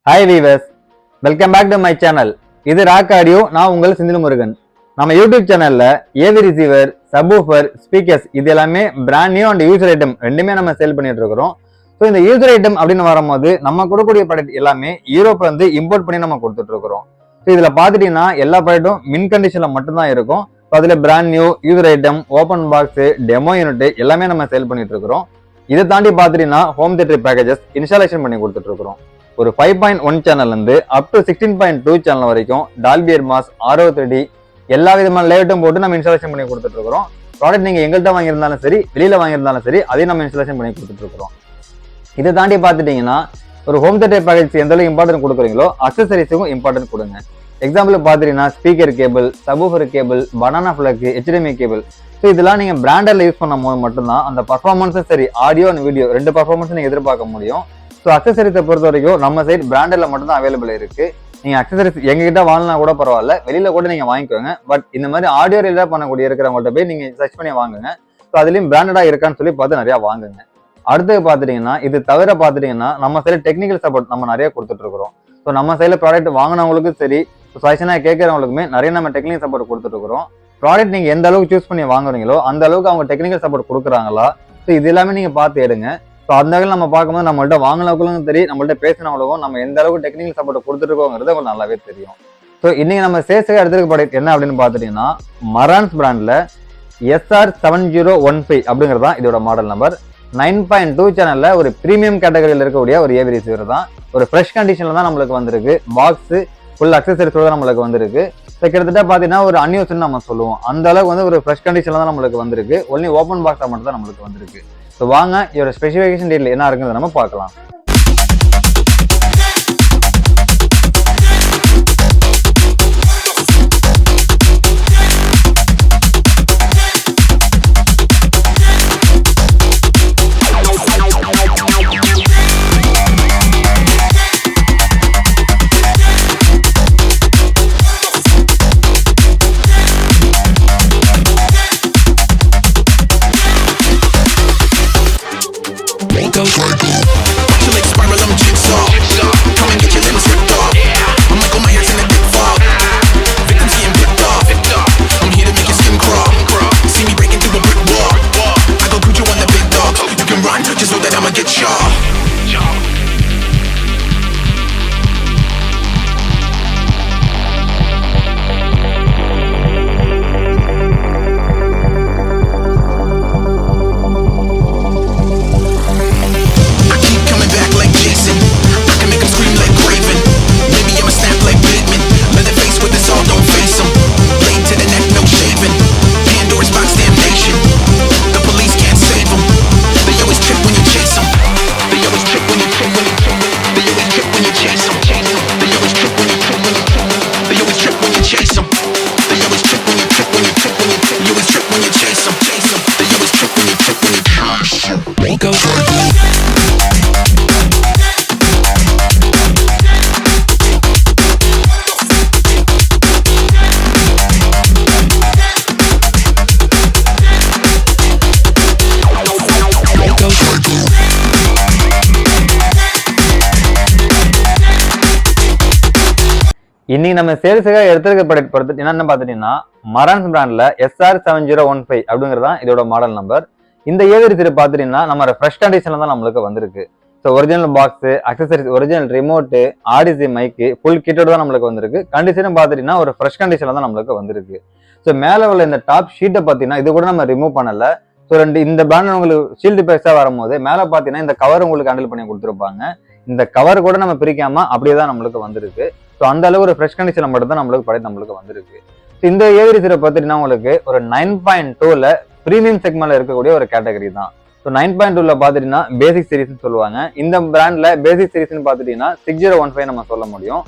Hi viewers, welcome back to my channel. இது rock audio. நான் உங்கள் செந்தில் முருகன். நம்ம யூடியூப் சேனல்ல AV receiver, subwoofer, speakers இது எல்லாமே brand new and user item ரெண்டுமே நம்ம சேல் பண்ணிட்டு இருக்கோம். ஸோ இந்த யூசர் ஐட்டம் அப்படின்னு வரும்போது நம்ம கொடுக்கக்கூடிய ப்ராடக்ட் எல்லாமே யூரோப்ல இருந்து இம்போர்ட் பண்ணி நம்ம கொடுத்துட்டு இருக்கிறோம். ஸோ இதுல பாத்துட்டீங்கன்னா எல்லா ப்ராடக்ட்டும் மின் கண்டிஷன்ல மட்டும்தான் இருக்கும். அதுல brand new user item, open box, demo unit எல்லாமே நம்ம சேல் பண்ணிட்டு இருக்கிறோம். இதை தாண்டி பாத்துட்டீங்கன்னா ஹோம் தியேட்டர் பேக்கேஜஸ் இன்ஸ்டாலேஷன் பண்ணி கொடுத்துட்டு இருக்கிறோம். ஒரு 5.1 சேனல் இருந்து அப் டு 16.2 சேனல் வரைக்கும் Dolby Atmos, Auro3d எல்லா விதமான லேஅவுட்டும் போட்டு நம்ம இன்ஸ்டாலேஷன் பண்ணி கொடுத்துட்டு இருக்கிறோம். ப்ராடக்ட் நீங்க எங்கள்கிட்ட வாங்கியிருந்தாலும் சரி, வெளியில வாங்கியிருந்தாலும் சரி, அதையும் நம்ம இன்ஸ்டாலேஷன் பண்ணி கொடுத்துட்டு இருக்கிறோம். இதை தாண்டி பாத்துட்டீங்கன்னா ஒரு ஹோம் தியேட்டர் பேக்கேஜ் எந்த அளவுக்கு இம்பார்ட்டன்ட் கொடுக்குறீங்களோ அக்சசரிஸுக்கும் இம்பார்ட்டன்ட் கொடுங்க. எக்ஸாம்பிள் பாத்துட்டீங்கன்னா speaker cable, subwoofer cable, banana plug, HDMI cable. So இதெல்லாம் நீங்க பிராண்டர்ல யூஸ் பண்ணும் போது மட்டும்தான் அந்த பர்ஃபார்மன்ஸும் சரி, ஆடியோ அண்ட் வீடியோ ரெண்டு பர்ஃபார்மன்ஸும் நீங்க எதிர்பார்க்க முடியும். ஸோ அக்சசரிஸை பொறுத்த வரைக்கும் நம்ம சைட் பிராண்டர்ல மட்டும் தான் அவைலபிள் இருக்கு. நீங்க அக்சசரிஸ் எங்ககிட்ட வாங்கினா கூட பரவாயில்ல, வெளியில கூட நீங்க வாங்கிக்கோங்க. பட் இந்த மாதிரி ஆடியோ ரிலேட் பண்ணக்கூடிய இருக்கிறவங்கள்ட்ட போய் நீங்க சர்ச் பண்ணி வாங்குங்க. ஸோ அதுலயும் பிராண்டடா இருக்கான்னு சொல்லி பார்த்து நிறைய வாங்குங்க. அடுத்து பாத்துட்டீங்கன்னா இது தவிர பாத்துட்டீங்கன்னா நம்ம சைட்ல டெக்னிக்கல் சப்போர்ட் நம்ம நிறைய கொடுத்துட்டு இருக்கிறோம். ஸோ நம்ம சைட்ல ப்ராடக்ட் வாங்கினவங்களுக்கும் சரி, சஜஷனா கேட்கறவங்களுக்குமே நிறைய நம்ம டெக்னிக்கல் சப்போர்ட் கொடுத்துட்டு இருக்கிறோம். ப்ராடக்ட் நீங்க எந்த அளவுக்கு சூஸ் பண்ணி வாங்குறீங்களோ அந்த அளவுக்கு அவங்க டெக்னிக்கல் சப்போர்ட் கொடுக்குறாங்களா, ஸோ இது எல்லாமே நீங்க பார்த்து எடுங்க. ஸோ அந்த வகையில் நம்ம பார்க்கும்போது நம்மள்ட்ட வாங்கினவங்களுக்கும் சரி, நம்மள்ட்ட பேசினவங்களுக்கும் நம்ம எந்த அளவுக்கு டெக்னிக்கல் சப்போர்ட் கொடுத்துருக்கோங்கிறது உங்களுக்கு நல்லாவே தெரியும். ஸோ இன்னைக்கு நம்ம சேல்ஸுக்கு எடுத்துக்க ப்ராடக்ட் என்ன அப்படின்னு பார்த்துட்டீங்கன்னா மரான்ஸ் பிராண்ட்ல SR7015 அப்படிங்கிறது தான் இதோட மாடல் நம்பர். 9.2 சேனல்ல ஒரு பிரீமியம் கேட்டகரியில் இருக்கக்கூடிய ஒரு AV receiver தான். ஒரு ஃப்ரெஷ் கண்டிஷன்ல தான் நம்மளுக்கு வந்திருக்கு. பாக்ஸ் ஃபுல் அக்சசரிஸோட நம்மளுக்கு வந்திருக்கு. ஸோ கிட்டத்தட்ட பார்த்தீங்கன்னா ஒரு அன்யூஸ்ன்னு நம்ம சொல்லுவோம். அந்த அளவுக்கு வந்து ஒரு ஃப்ரெஷ் கண்டிஷன்ல தான் நம்மளுக்கு வந்திருக்கு. ஒன்லி ஓப்பன் பாக்ஸா மட்டும் தான் நம்மளுக்கு வந்திருக்கு. ஸோ வாங்க இதோட ஸ்பெசிஃபிகேஷன் டீடைல் என்ன இருக்குன்னு நம்ம பார்க்கலாம். இன்னைக்கு நம்ம சேல்ஸுக்காக எடுத்துருக்க ப்ராடக்ட் பொறுத்து என்னன்னு பாத்துட்டீங்கன்னா மரான்ஸ் பிராண்ட்ல SR7015 அப்படிங்கிறது தான் இதோட மாடல் நம்பர். இந்த AV receiver பாத்துட்டீங்கன்னா நம்ம ஃப்ரெஷ் கண்டிஷன்ல தான் நம்மளுக்கு வந்திருக்கு. So original box, accessories, original remote, ஆடிசி மைக்கு ஃபுல் கிட்டோட தான் நம்மளுக்கு வந்திருக்கு. கண்டிஷனும் பாத்துட்டீங்கன்னா ஒரு ஃப்ரெஷ் கண்டிஷன்ல தான் நம்மளுக்கு வந்திருக்கு. ஸோ மேல உள்ள இந்த டாப் ஷீட்டை பாத்தீங்கன்னா இது கூட நம்ம ரிமூவ் பண்ணல. ஸோ இந்த பிராண்ட் உங்களுக்கு ஷீல்டு பேஸா வரும்போது மேல பாத்தீங்கன்னா இந்த கவர் உங்களுக்கு ஹேண்டில் பண்ணி கொடுத்துருப்பாங்க. இந்த கவர் கூட நம்ம பிரிக்காம அப்படியே தான் நம்மளுக்கு வந்திருக்கு. ஸோ அந்த அளவு ஒரு ஃப்ரெஷ் கண்டிஷன் மட்டும் தான் நம்மளுக்கு ப்ராடக்ட் நம்மளுக்கு வந்திருக்கு. இந்த AV receiver பார்த்தீங்கன்னா உங்களுக்கு ஒரு 9.2ல பிரீமியம் செக்மெண்ட்ல இருக்கக்கூடிய ஒரு கேட்டகரி தான். ஸோ 9.2ல பாத்துட்டீங்கன்னா பேசிக் சீரிஸ்ன்னு சொல்லுவாங்க. இந்த பிராண்ட்ல பேசிக் சீரிஸ்ன்னு பாத்துட்டீங்கன்னா 6015 நம்ம சொல்ல முடியும்.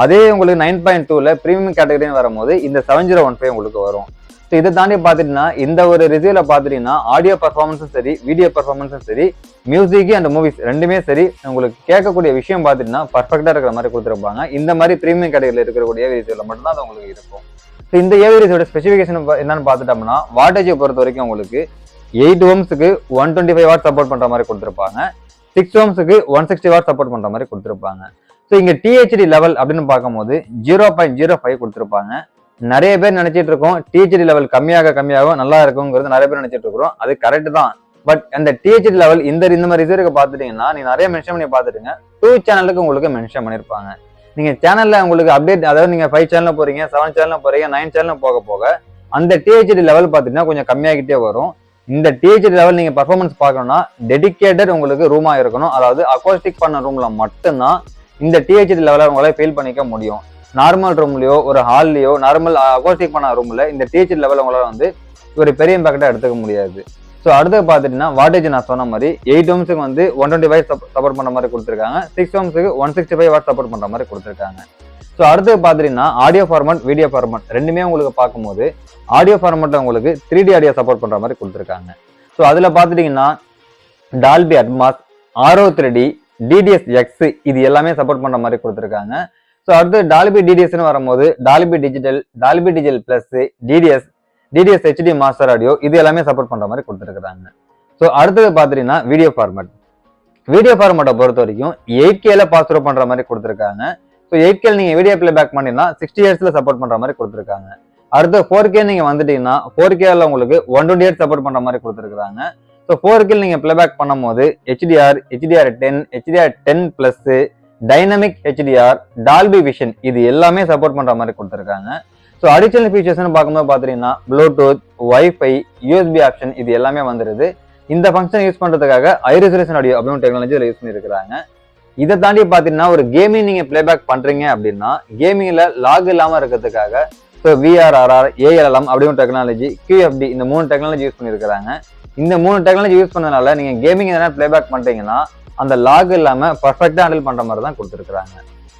அதே உங்களுக்கு 9.2ல பிரீமியம் கேட்டகரின்னு வரும்போது இந்த 7015 உங்களுக்கு வரும். ஸோ இதை தாண்டி பாத்துட்டீங்கன்னா இந்த ஒரு ரிசீவ்ல பாத்துட்டீங்கன்னா ஆடியோ பர்ஃபார்மன்ஸும் சரி, வீடியோ பர்ஃபார்மன்ஸும் சரி, மியூசிக் அண்ட் மூவிஸ் ரெண்டுமே சரி, உங்களுக்கு கேட்கக்கூடிய விஷயம் பாத்துட்டீங்கன்னா பர்ஃபெக்டா இருக்கிற மாதிரி கொடுத்துருப்பாங்க. இந்த மாதிரி பிரீமியம் கேட்டகரியில் இருக்கக்கூடிய AV receiver மட்டும்தான் அது உங்களுக்கு இருக்கும். ஸோ இந்த AV receiver ஸ்பெசிஃபிகேஷன் என்னன்னு பாத்துட்டோம்னா வாட்டேஜை பொறுத்த வரைக்கும் உங்களுக்கு 8 ohmsக்கு 125 வாட் சப்போர்ட் பண்ற மாதிரி கொடுத்துருப்பாங்க. 6 ohmsக்கு 160 வாட் சப்போர்ட் பண்ற மாதிரி கொடுத்துருப்பாங்க. ஸோ ஸோ இங்க டிஹெச்டி லெவல் அப்படின்னு பார்க்கும்போது 0.05 கொடுத்துருப்பாங்க. நிறைய பேர் நினைச்சிட்டு இருக்கோம் டிஹெச்டி லெவல் கம்மியாக நல்லா இருக்குங்கிறது நிறைய பேர் நினைச்சிட்டு இருக்கிறோம். அது கரெக்ட் தான். பட் அந்த டிஹெச்டி லெவல் இந்த மாதிரி ரிசீவருக்கு பார்த்துட்டீங்கன்னா நீங்க நிறைய மென்ஷன் பண்ணி பார்த்துட்டுங்க 2 சேனலுக்கு உங்களுக்கு மென்ஷன் பண்ணிருப்பாங்க. நீங்க சேனல்ல உங்களுக்கு அப்டேட், அதாவது நீங்க 5 சேனல் போறீங்க, 7 சேனல் போறீங்க, 9 சேனல் போக போக அந்த டிஹெச்டி லெவல் பாத்தீங்கன்னா கொஞ்சம் கம்மியாகிட்டே வரும். இந்த டிஹெச்டி லெவல் நீங்க பர்ஃபார்மன்ஸ் பார்க்கணும்னா டெடிகேட்டட் உங்களுக்கு ரூமா இருக்கணும். அதாவது அக்கோஸ்டிக் பண்ண ரூம்ல மட்டும்தான் இந்த டிஹெச்டி லெவலை உங்களால ஃபீல் பண்ணிக்க முடியும். நார்மல் ரூம்லயோ ஒரு ஹால்லயோ நார்மல் அக்கோஸ்டிக் பண்ண ரூம்ல இந்த டிஹெச்டி லெவல் உங்களால வந்து ஒரு பெரிய இம்பாக்டா எடுத்துக்க முடியாது. ஸோ அடுத்து பார்த்துட்டீங்கன்னா வாட்டேஜ் நான் சொன்ன மாதிரி 8 ohmsக்கு வந்து 125 சப்போர்ட் பண்ண மாதிரி கொடுத்துருக்காங்க. 6 ohmsக்கு 165 வாட் சப்போர்ட் பண்ற மாதிரி கொடுத்துருக்காங்க. ஸோ அடுத்து பார்த்துட்டீங்கன்னா ஆடியோ ஃபார்மட், வீடியோ ஃபார்மட் ரெண்டுமே உங்களுக்கு பார்க்கும்போது ஆடியோ ஃபார்மட்ல உங்களுக்கு 3D ஆடியோ சப்போர்ட் பண்ற மாதிரி கொடுத்துருக்காங்க. ஸோ அதுல பார்த்துட்டீங்கன்னா டால்பி அட்மாஸ், Auro3d, DDS-X இது எல்லாமே சப்போர்ட் பண்ற மாதிரி கொடுத்துருக்காங்க. ஸோ அடுத்து டால்பி டிடிஎஸ்ன்னு வரும்போது Dolby digital, Dolby digital plus, DTS HD master audio இது எல்லாமே சப்போர்ட் பண்ற மாதிரி கொடுத்துருக்காங்க. ஸோ அடுத்தது பார்த்துட்டீங்கன்னா வீடியோ ஃபார்மட்டை பொறுத்த வரைக்கும் 8K பாஸ் த்ரூ பண்ற மாதிரி கொடுத்துருக்காங்க. ஸோ 8K நீங்க வீடியோ பிளே பேக் பண்ணீங்கன்னா 60 Hz சப்போர்ட் பண்ற மாதிரி கொடுத்துருக்காங்க. அடுத்து 4K நீங்க வந்துட்டீங்கன்னா 4K உங்களுக்கு 128 சப்போர்ட் பண்ற மாதிரி கொடுத்துருக்காங்க. ஸோ 4K நீங்க பிளே பேக் பண்ணும் போது HDR10, HDR10 plus, dynamic HDR, Dolby vision இது எல்லாமே சப்போர்ட் பண்ற மாதிரி கொடுத்துருக்காங்க. ஸோ அடிஷனல் ஃபீச்சர்ஸ்னு பார்க்கும்போது பார்த்தீங்கன்னா ப்ளூடூத், வைஃபை, USB ஆப்ஷன் இது எல்லாமே வந்துருது. இந்த ஃபங்க்ஷன் யூஸ் பண்றதுக்காக ஹை ரெசல்யூஷன் ஆடியோ அப்படின்னு டெக்னாலஜி யூஸ் பண்ணியிருக்காங்க. இதை தாண்டி பார்த்தீங்கன்னா ஒரு கேமிங் நீங்க பிளே பேக் பண்றீங்க அப்படின்னா கேமிங்ல லாக் இல்லாம இருக்கிறதுக்காக ஸோ VRRR, ALLM அப்படின்னு டெக்னாலஜி, QFD இந்த 3 டெக்னாலஜி யூஸ் பண்ணியிருக்காங்க. இந்த 3 டெக்னாலஜி யூஸ் பண்ணதுனால நீங்க கேமிங் எதனா பிளே பேக் பண்றீங்கன்னா அந்த லாக் இல்லாம பர்ஃபெக்டா ஹேண்டில் பண்ற மாதிரி தான் கொடுத்துருக்காங்க.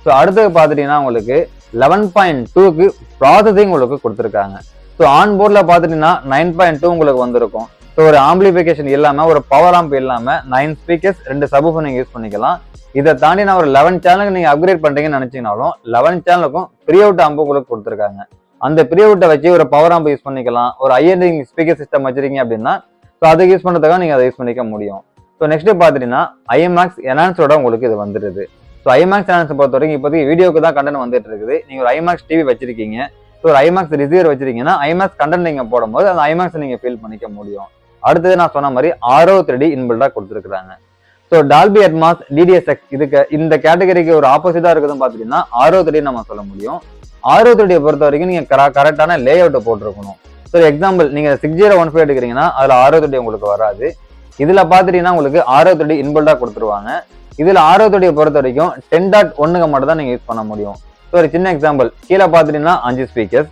ஸோ அடுத்தது பார்த்துட்டீங்கன்னா உங்களுக்கு 11.2க்கு ப்ராசஸிங் உங்களுக்கு கொடுத்துருக்காங்க. ஸோ ஆன் போர்டில் பார்த்துட்டீங்கன்னா 9.2 உங்களுக்கு வந்திருக்கும். ஸோ ஒரு ஆம்பிளிஃபிகேஷன் இல்லாம ஒரு பவர் ஆம்ப் இல்லாம 9 ஸ்பீக்கர்ஸ், 2 சப்வூஃபர் நீங்க யூஸ் பண்ணிக்கலாம். இதை தாண்டி நான் ஒரு 11 சேனலுக்கு நீங்க அப்கிரேட் பண்றீங்கன்னு நினைச்சீங்கனாலும் 11 சேனலுக்கும் ப்ரீ அவுட் ஆம்பு உங்களுக்கு கொடுத்துருக்காங்க. அந்த ப்ரீ அவுட்டை வச்சு ஒரு பவர் ஆம்ப் யூஸ் பண்ணிக்கலாம். ஒரு ஐஎன்டி ஸ்பீக்கர் சிஸ்டம் வச்சிருக்கீங்க அப்படின்னா ஸோ அதை யூஸ் பண்ணுறதுக்காக நீங்க அதை யூஸ் பண்ணிக்க முடியும். ஸோ நெக்ஸ்ட் பார்த்துட்டீங்கன்னா IMAX என்ஹான்ஸோட உங்களுக்கு இது வந்துருது. ஸோ IMAX என்ஹான்ஸ் பொறுத்த வரைக்கும் இப்போதைக்கு வீடியோக்கு தான் கண்டென்ட் வந்துட்டு இருக்குது. நீங்க ஒரு IMAX டிவி வச்சிருக்கீங்க, ஸோ ஒரு IMAX ரிசீவர் வச்சிருக்கீங்கன்னா IMAX கண்டென்ட் நீங்க போடும்போது அந்த IMAX நீங்க ஃபீல் பண்ணிக்க முடியும். அடுத்தது நான் சொன்ன மாதிரி Auro3d இன்பில்டா கொடுத்துருக்காங்க. ஸோ டால்பி அட்மாஸ், DDS-X இதுக்கு இந்த கேட்டகரிக்கு ஒரு ஆப்போசிட்டா இருக்குதுன்னு பார்த்துட்டீங்கன்னா Auro3d நம்ம சொல்ல முடியும். Auro3d பொறுத்த வரைக்கும் நீங்க கரெக்டான லே அவுட்டை போட்டிருக்கணும். ஸோ எக்ஸாம்பிள் நீங்க 6015 எடுக்கிறீங்கன்னா அதுல Auro3d உங்களுக்கு வராது. இதுல பாத்துட்டீங்கன்னா உங்களுக்கு Auro3d இன்பில்டா கொடுத்துருவாங்க. இதுல Auro3d பொறுத்த வரைக்கும் 10.1க்கு மட்டும் தான் நீங்க யூஸ் பண்ண முடியும். ஸோ ஒரு சின்ன எக்ஸாம்பிள், கீழே பாத்துட்டீங்கன்னா 5 ஸ்பீக்கர்ஸ்,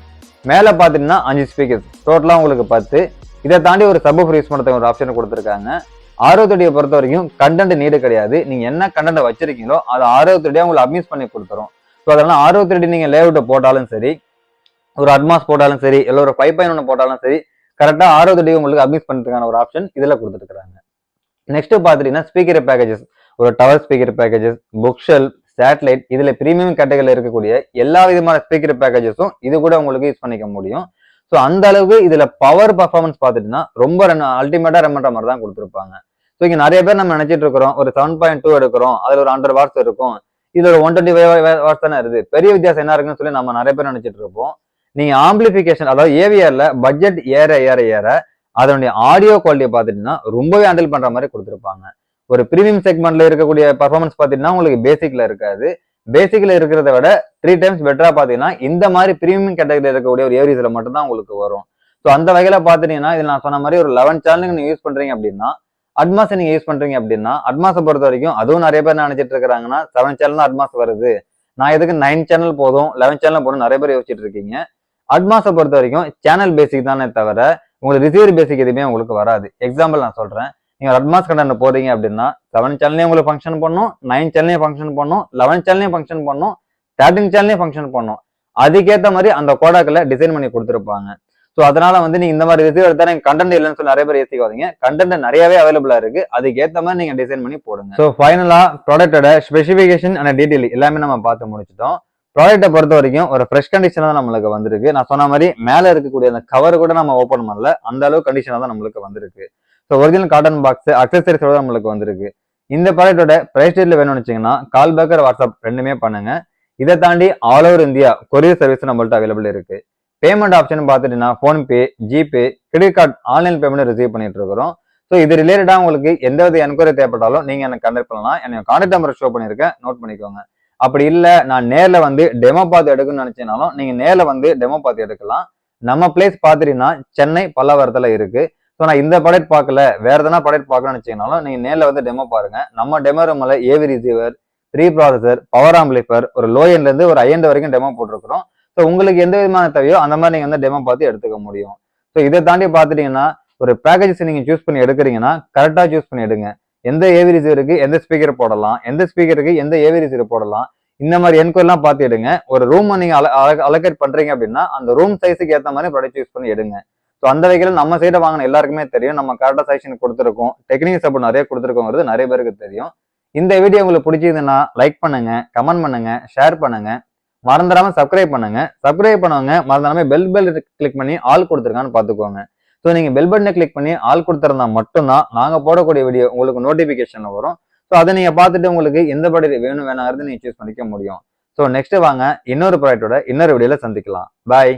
மேல பாத்துட்டீங்கன்னா 5 ஸ்பீக்கர்ஸ், டோட்டலா உங்களுக்கு 10. இதை தாண்டி ஒரு சப்வூஃபர் யூஸ் பண்ணுறதுக்கு ஒரு ஆப்ஷன் கொடுத்துருக்காங்க. Auro3d பொறுத்த வரைக்கும் கண்டென்ட் நீடு கிடையாது. நீங்க என்ன கண்டென்ட் வச்சிருக்கீங்களோ அதை Auro3d உங்களுக்கு அப்மிஸ் பண்ணி கொடுத்துரும். ஸோ அதனால Auro3d நீங்க லேஅவுட்டை போட்டாலும் சரி, ஒரு அட்மாஸ் போட்டாலும் சரி, இல்லை ஒரு 5.1 போட்டாலும் சரி, கரெக்டா Auro3d உங்களுக்கு அப்மிஸ் பண்ணுறதுக்கான ஒரு ஆப்ஷன் இதுல கொடுத்துருக்காங்க. நெக்ஸ்ட் பாத்துட்டீங்கன்னா ஸ்பீக்கர் பேக்கேஜஸ், ஒரு tower speaker packages, book shelf, satellite இதுல பிரீமியம் கேட்டகரியில் இருக்கக்கூடிய எல்லா விதமான ஸ்பீக்கர் பேக்கேஜஸும் இது கூட உங்களுக்கு யூஸ் பண்ணிக்க முடியும். ஸோ அந்த அளவுக்கு இதுல பவர் பர்ஃபார்மன்ஸ் பார்த்துட்டீங்கன்னா ரொம்ப அல்டிமேட்டா ரெமன்ற மாதிரி தான் கொடுத்துருப்பாங்க. ஸோ இங்க நிறைய பேர் நம்ம நினைச்சிட்டு இருக்கிறோம் ஒரு 7.2 எடுக்கிறோம், அதுல ஒரு 100 வாட்ஸ் இருக்கும், இது ஒரு 125 வாட்ஸ் தானே இருக்குது, பெரிய வித்தியாசம் என்ன இருக்குன்னு சொல்லி நம்ம நிறைய பேர் நினைச்சிட்டு இருப்போம். நீங்க ஆம்பிளிஃபிகேஷன், அதாவது ஏவிஆர்ல பட்ஜெட் ஏற ஏற ஏற அதனுடைய ஆடியோ குவாலிட்டியை பார்த்துட்டீங்கன்னா ரொம்பவே ஹேண்டில் பண்ற மாதிரி கொடுத்துருப்பாங்க. ஒரு பிரீமியம் செக்மெண்ட்ல இருக்கக்கூடிய பர்ஃபார்மன்ஸ் பார்த்தீங்கன்னா உங்களுக்கு பேசிக்ல இருக்காது. பேசிக்ல இருக்கிறத விட 3 டைம்ஸ் பெட்டரா பாத்தீங்கன்னா இந்த மாதிரி பிரீமியம் கேட்டகரியில் இருக்கக்கூடிய ஒரு ஏரியாஸ்ல மட்டும் தான் உங்களுக்கு வரும். ஸோ அந்த வகையில பாத்துட்டீங்கன்னா இது நான் சொன்ன மாதிரி ஒரு 11 சேனலுக்கு நீங்க யூஸ் பண்றீங்க அப்படின்னா, அட்மாஸ் நீங்க யூஸ் பண்றீங்க அப்படின்னா, அட்மாஸை பொறுத்த வரைக்கும் அதுவும் நிறைய பேர் நினைச்சிட்டு இருக்காங்கன்னா 7 சேனல் தான் அட்மாஸ் வருது, நான் எதுக்கு 9 சேனல் போதும் 11 சேனல் போதும் நிறைய பேர் யோசிச்சுட்டு இருக்கீங்க. அட்மாஸை பொறுத்த வரைக்கும் சேனல் பேசிக் தானே தவிர உங்களுக்கு ரிசீவர் பேசிக் எதுவுமே உங்களுக்கு வராது. எக்ஸாம்பிள் நான் சொல்றேன், நீங்க அட்மாஸ் கண்டென்ட் போறீங்க அப்படின்னா 7 சேனல்லையும் உங்களுக்கு ஃபங்க்ஷன் பண்ணும், 9 சேனல்லையும் ஃபங்க்ஷன் பண்ணும், 11 சேனல்லையும் ஃபங்க்ஷன் பண்ணும், 13 சேனல்லையும் ஃபங்க்ஷன் பண்ணும். அதுக்கேற்ற மாதிரி அந்த கோடாக்களை டிசைன் பண்ணி கொடுத்துருப்பாங்க. ஸோ அதனால வந்து நீங்க இந்த மாதிரி ரிசீவர் எடுத்தா நீங்க கண்டென்ட் இல்லைன்னு சொல்லி நிறைய பேர் யோசிக்காதீங்க. கண்டென்ட் நிறையவே அவைலபிளா இருக்கு, அதுக்கேற்ற மாதிரி நீங்க டிசைன் பண்ணி போடுங்க. ஸோ ஃபைனலா ப்ராடக்டோட ஸ்பெசிஃபிகேஷன் அண்ட் டீடைல் எல்லாமே நம்ம பார்த்து முடிச்சிட்டோம். ப்ராடக்ட்டை பொறுத்த வரைக்கும் ஒரு ஃப்ரெஷ் கண்டிஷனா தான் நம்மளுக்கு வந்திருக்கு. நான் சொன்ன மாதிரி மேல இருக்கக்கூடிய அந்த கவர் கூட நம்ம ஓப்பன் பண்ணல, அந்த அளவு கண்டிஷனா தான் நம்மளுக்கு வந்திருக்கு. ஸோ ஒரிஜினல் காட்டன் பாக்ஸ் அக்சசரிஸோட நம்மளுக்கு வந்திருக்கு. இந்த ப்ராடக்டோட பிரைஸ் டீடைல் வேணும்னு வச்சீங்கன்னா கால் பேக்கர் வாட்ஸ்அப் ரெண்டுமே பண்ணுங்க. இதை தாண்டி all over India courier service நம்மள்ட்ட அவைலபிள் இருக்கு. பேமெண்ட் ஆப்ஷன் பார்த்துட்டீங்கன்னா PhonePe, GPay, credit card online payment receive பண்ணிட்டு இருக்கிறோம். ஸோ இது ரிலேட்டடா உங்களுக்கு எந்த வித என்கொயரி தேவைப்பட்டாலும் நீங்க எனக்கு கான்டாக்ட் பண்ணலாம். எனக்கு கான்டாக்ட் நம்பர் ஷோ பண்ணியிருக்கேன், நோட் பண்ணிக்கோங்க. அப்படி இல்லை நான் நேரில் வந்து டெமோ பார்த்து எடுக்கணும்னு நினைச்சீங்கனாலும் நீங்க நேரில் வந்து டெமோ பார்த்து எடுக்கலாம். நம்ம பிளேஸ் பார்த்துட்டீங்கன்னா சென்னை பல்லவரத்துல இருக்கு. ஸோ நான் இந்த ப்ராடக்ட் பார்க்கல, வேற எதனா ப்ராடக்ட் பார்க்கணும்னு நினைச்சீங்கனாலும் நீங்க நேரில் வந்து டெமோ பாருங்க. நம்ம டெமோ ரூம்ல AV receiver, pre processor, power amplifier, ஒரு லோ எண்ட்ல இருந்து ஒரு ஹை எண்ட் வரைக்கும் டெமோ போட்டிருக்கிறோம். ஸோ உங்களுக்கு எந்த விதமான தேவையோ அந்த மாதிரி நீங்க வந்து டெமோ பார்த்து எடுத்துக்க முடியும். ஸோ இதை தாண்டி பார்த்துட்டீங்கன்னா ஒரு பேக்கேஜஸ் நீங்க சூஸ் பண்ணி எடுக்கிறீங்கன்னா கரெக்டா சூஸ் பண்ணி எடுங்க. எந்த ஏவி ரிசீவருக்கு எந்த ஸ்பீக்கர் போடலாம், எந்த ஸ்பீக்கருக்கு எந்த ஏவி ரிசீவர் போடலாம், இந்த மாதிரி என்கொயரிலாம் பார்த்து எடுங்க. ஒரு ரூம் நீங்க அலோகேட் பண்றீங்க அப்படின்னா அந்த ரூம் சைஸுக்கு ஏற்ற மாதிரி ப்ராடக்ட் யூஸ் பண்ணி எடுங்க. ஸோ அந்த வகையில் நம்ம சைட வாங்கின எல்லாருக்குமே தெரியும், நம்ம கரெக்டாக சஜஷன் கொடுத்துருக்கோம், டெக்னிக்கல் சப்போர்ட் நிறைய கொடுத்துருக்கோங்கிறது நிறைய பேருக்கு தெரியும். இந்த வீடியோ உங்களுக்கு பிடிச்சதுன்னா லைக் பண்ணுங்க, கமெண்ட் பண்ணுங்க, ஷேர் பண்ணுங்க, மறந்துடாம சப்ஸ்கிரைப் பண்ணுங்க. சப்ஸ்கிரைப் பண்ணுவாங்க மறந்துடாம பெல் கிளிக் பண்ணி ஆல் கொடுத்துருக்கான்னு பார்த்துக்கோங்க. ஸோ நீங்க பெல் பட்டனை கிளிக் பண்ணி ஆல் கொடுத்துருந்தா மட்டும்தான் நாங்க போடக்கூடிய வீடியோ உங்களுக்கு நோட்டிபிகேஷன் வரும். ஸோ அதை நீங்க பார்த்துட்டு உங்களுக்கு எந்த ப்ராடக்ட் வேணும் வேணாங்கிறது நீங்க சூஸ் பண்ணிக்க முடியும். ஸோ நெக்ஸ்ட் வாங்க இன்னொரு ப்ராடக்டோட இன்னொரு வீடியோல சந்திக்கலாம். பாய்.